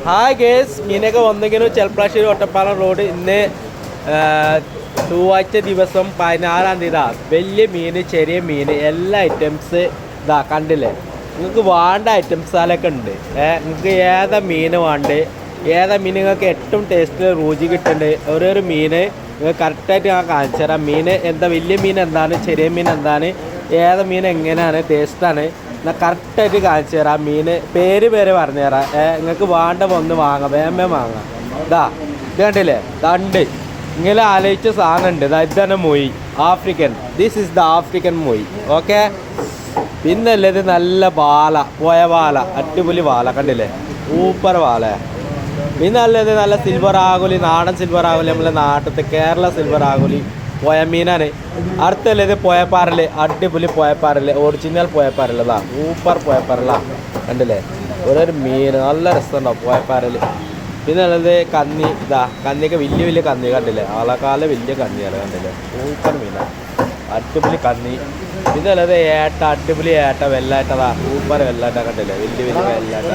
Hi guys, മീനൊക്കെ വന്നെങ്കിലും ചെൽപ്രാശ്ശേരി Ottapalam road ഇന്ന് ചൊവ്വാഴ്ച ദിവസം 16-ാം തീയതി വലിയ മീൻ ചെറിയ മീൻ എല്ലാ ഐറ്റംസ് ഇതാ കണ്ടില്ലേ. നിങ്ങൾക്ക് വേണ്ട ഐറ്റംസുകളൊക്കെ ഉണ്ട്. നിങ്ങൾക്ക് ഏതാ മീൻ വേണ്ടത്, ഏതാ മീൻ നിങ്ങൾക്ക് ഏറ്റവും ടേസ്റ്റിൽ രുചി കിട്ടുന്നുണ്ട്, ഓരോരോ മീൻ നിങ്ങൾക്ക് കറക്റ്റായിട്ട് ഞാൻ കാണിച്ചു തരാം. മീൻ എന്താ, വലിയ മീൻ എന്താണ്, ചെറിയ മീൻ എന്താണ്, ഏതാ മീൻ എങ്ങനെയാണ് ടേസ്റ്റാണ് എന്നാൽ കറക്റ്റായിട്ട് കാണിച്ചു തരാം. മീൻ പേര് പറഞ്ഞു തരാം. നിങ്ങൾക്ക് വേണ്ട ഒന്ന് വാങ്ങാം, വേമേ വാങ്ങാം. ഇതാ ഇത് കണ്ടില്ലേ, ദണ്ട് ഇങ്ങനെ ആലോചിച്ച സാധനം ഉണ്ട്. ഇതാണ് മൊയ്, African. This is the African മൊയ്. ഓക്കെ, പിന്നല്ലേ ഇത് നല്ല വാല, പോയ വാല, അടിപൊളി വാല കണ്ടില്ലേ, സൂപ്പർ വാല. പിന്നെ നല്ലത് നല്ല സിൽവർ ആകുലി, നാടൻ സിൽവർ ആകുലി, നമ്മളെ നാട്ടിലത്തെ കേരള സിൽവർ ആകുലി പോയ മീനാണ്. അടുത്തല്ലേ ഇത് പോയപ്പാറല്, അടിപൊളി പോയപ്പാറല്, ഒറിജിനൽ പോയപ്പാറലതാ, സൂപ്പർ പോയപ്പാറല കണ്ടില്ലേ. ഓരോരു മീൻ നല്ല രസമുണ്ടാവും പോയപ്പാറല്. പിന്നെ ഉള്ളത് കന്നി, ഇതാ കന്നിയൊക്കെ വലിയ വലിയ കന്നി കണ്ടില്ലേ, ആളക്കാല വലിയ കന്നിയാണ് കണ്ടില്ലേ, സൂപ്പർ മീനാണ്, അടിപൊളി കന്നി. പിന്നെ ഉള്ളത് ഏട്ട, അടിപൊളി ഏട്ട, വെള്ളാട്ടതാ, സൂപ്പർ വെള്ളാട്ട കണ്ടില്ലേ, വലിയ വലിയ വെള്ളാട്ട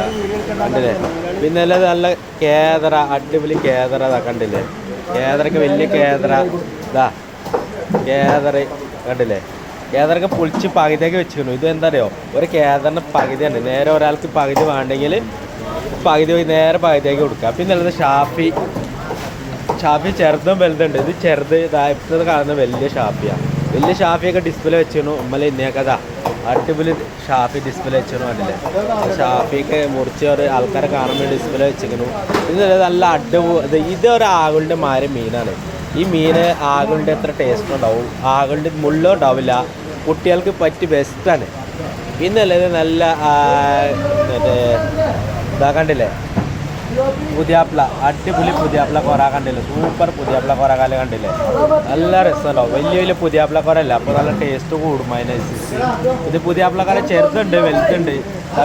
കണ്ടില്ലേ. പിന്നെ ഉള്ളത് നല്ല കേദറ, അടിപൊളി കേദറ ഇതാ കണ്ടില്ലേ, കേദറൊക്കെ വലിയ കേദറ ഇതാ, കേദറ കണ്ടില്ലേ. കേദറൊക്കെ പൊളിച്ച് പകുതിയൊക്കെ വെച്ചിരുന്നു. ഇത് എന്താ അറിയോ, ഒരു കേദറിന് പകുതിയാണ്, നേരെ ഒരാൾക്ക് പകുതി വേണ്ടെങ്കിൽ പകുതി പോയി നേരെ പകുതിയൊക്കെ കൊടുക്കുക. പിന്നെ ഉള്ളത് ഷാഫി, ഷാഫി ചെറുതും വലുതുണ്ട്. ഇത് ചെറുത് ഇതായത് കാണുന്ന വലിയ ഷാഫിയാണ്. വലിയ ഷാഫിയൊക്കെ ഡിസ്പ്ലേ വെച്ചിരുന്നു ഉമ്മല ഇന്നേക്കതാ, അടിപൊളി ഷാഫി ഡിസ്പ്ലേ വെച്ചിരുന്നു കണ്ടില്ലേ. ഷാഫിക്ക് മുറിച്ച് ഒരു ആൾക്കാരെ കാണാൻ വേണ്ടി ഡിസ്പ്ലേ വെച്ചിരിക്കുന്നു. ഇത് നല്ല അടിപൊളി, ഇതൊരു ആകുളിൻ്റെ മാതിരി മീനാണ്. ഈ മീൻ ആകുളിൻ്റെ എത്ര ടേസ്റ്റ് ഉണ്ടാവും, ആകുളിൻ്റെ മുള്ളോ ഉണ്ടാവില്ല, കുട്ടികൾക്ക് പറ്റി ബെസ്റ്റാണ്. പിന്നെ അല്ലത് നല്ല മറ്റേ ഇതാ കണ്ടില്ലേ, പുതിയാപ്പിള, അടിപൊളി പുതിയാപ്പിള കൊറ കണ്ടില്ലേ, സൂപ്പർ പുതിയാപ്പിള കൊറ കാലം കണ്ടില്ലേ, നല്ല രസമുണ്ടാവും. വലിയ വലിയ പുതിയാപ്പിള കൊറല്ല, അപ്പോൾ നല്ല ടേസ്റ്റ് കൂടും അതിനനുസരിച്ച്. ഇത് പുതിയാപ്പിള കൊറ ചെറുതുണ്ട് വലുതുണ്ട്.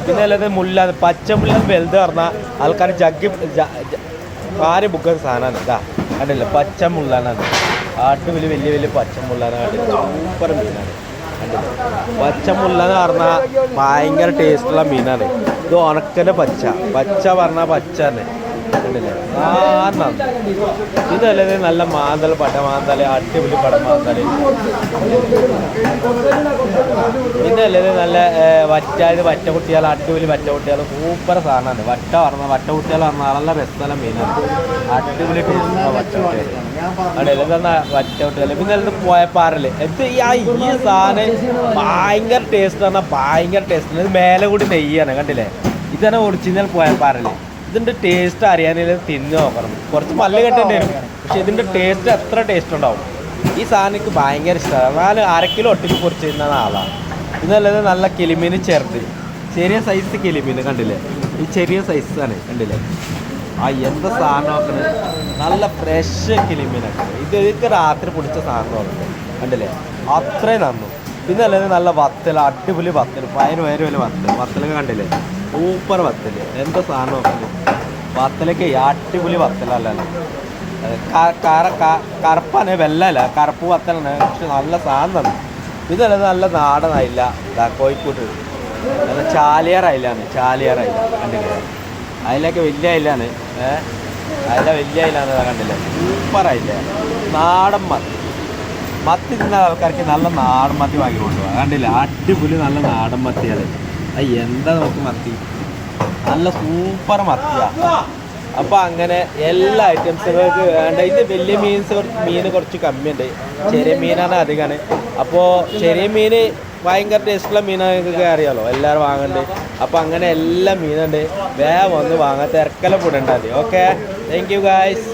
പിന്നെ അല്ലത് മുല്ല, പച്ചമുല്ല വലുത് പറഞ്ഞാൽ ആൾക്കാർ കാര്യം ബുക്ക് സാധനമാണ്. ഇതാ കണ്ടില്ല, പച്ചമുള്ളാണ്, അടിപൊളി വലിയ വലിയ പച്ചമുള്ളാണ് കണ്ടില്ല, സൂപ്പർ മീനാണ് കണ്ടില്ല. പച്ചമുള്ള എന്ന് പറഞ്ഞാൽ ഭയങ്കര ടേസ്റ്റുള്ള മീനാണ്. ഇത് ഉണക്കൻ്റെ പച്ച, പച്ച പറഞ്ഞാൽ പച്ച തന്നെ കണ്ടില്ലേ, ഇതല്ലേ നല്ല മാന്തൽ, പടമാന്തൽ, അടിപൊളി പടമാന്തൽ. ഇതല്ലേ നല്ല വറ്റ, ഇത് വറ്റ കുട്ടികൾ, അടിപൊളി വറ്റ കുട്ടികൾ, സൂപ്പർ സാധനമാണ്. വറ്റ കുട്ടികൾ പറഞ്ഞാൽ നല്ല രസമുള്ള മീനാണ്, അടിപൊളി ടേസ്റ്റുള്ള വറ്റ കുട്ടികൾ കണ്ടില്ലേ, ഇതെന്നാ വറ്റ കുട്ടികൾ. പിന്നെ ഇത് പോയപ്പാറല്, ഇത് ഈ സാധനം ഭയങ്കര ടേസ്റ്റ് പറഞ്ഞാൽ ഭയങ്കര ടേസ്റ്റ്. ഇത് മേലെ കൂടി നെയ്യാണ് കണ്ടില്ലേ, ഇതാണ് ഒറിജിനൽ പോയപ്പാറല്. ഇതിൻ്റെ ടേസ്റ്റ് അറിയാനെങ്കിൽ തിന്ന് നോക്കണം. കുറച്ച് പല്ല് കെട്ടേണ്ടി വരും, പക്ഷെ ഇതിൻ്റെ ടേസ്റ്റ് എത്ര ടേസ്റ്റ് ഉണ്ടാവും. ഈ സാധനം എനിക്ക് ഭയങ്കര ഇഷ്ടമാണ്. 4 കിലോ ഒട്ടിക്ക് പൊറിച്ച് തിന്ന ആളാണ്. ഇതല്ലത് നല്ല കിളിമീൻ ചെറുത്, ചെറിയ സൈസ് കിളിമീൻ കണ്ടില്ലേ, ഈ ചെറിയ സൈസാണ് കണ്ടില്ലേ. എന്താ സാധനം നോക്കണത്, നല്ല ഫ്രഷ് കിളിമീനൊക്കെ. ഇതൊക്കെ രാത്രി പൊടിച്ച സാധനമൊക്കെ കണ്ടില്ലേ, അത്രയും നന്നു. പിന്നെ അല്ലത് നല്ല വത്തൽ, അടിപൊളി വത്തൽ, 10 വരെ വത്തലൊക്കെ കണ്ടില്ലേ, സൂപ്പർ വത്തൽ. എന്താ സാധനം നോക്കല്, വത്തലൊക്കെ അടിപൊളി വത്തലല്ലേ, കറുപ്പാണ്, വെള്ളല്ല, കറുപ്പ് വത്തലാണ്, പക്ഷെ നല്ല സാധനം തന്നു. ഇതല്ലത് നല്ല നാടനായില്ല, കോഴിക്കോട്ട് നല്ല ചാലിയാർ അയിലാണ് കണ്ടില്ലേ, അതിലൊക്കെ വലിയ അയിലാണ്, അതിലെ വലിയ അയിലാണ് കണ്ടില്ലേ, സൂപ്പർ അയില്ല. നാടൻ മത്തി തിന്ന ആൾക്കാർക്ക് നല്ല നാടൻ മത്തി വാങ്ങി കൊണ്ടുപോകാം കണ്ടില്ല, അടിപൊളി നല്ല നാടൻ മത്തിയാണ്. എന്താ നോക്കി മത്തി, നല്ല സൂപ്പർ മത്തിയാണ്. അപ്പോൾ അങ്ങനെ എല്ലാ ഐറ്റംസുകൾക്ക് വേണ്ട. ഇത് വലിയ മീൻ കുറച്ച് കമ്മിയുണ്ട്, ചെറിയ മീനാണ് അധികമാണ്. അപ്പോൾ ചെറിയ മീൻ ഭയങ്കര ടേസ്റ്റുള്ള മീനൊക്കെ അറിയാമല്ലോ, എല്ലാവരും വാങ്ങുന്നുണ്ട്. അപ്പോൾ അങ്ങനെ എല്ലാ മീനുണ്ട്, വേഗം വന്ന് വാങ്ങാൻ തിരക്കെല്ലാം കൂടെ ഉണ്ടാതി. Okay, thank you guys.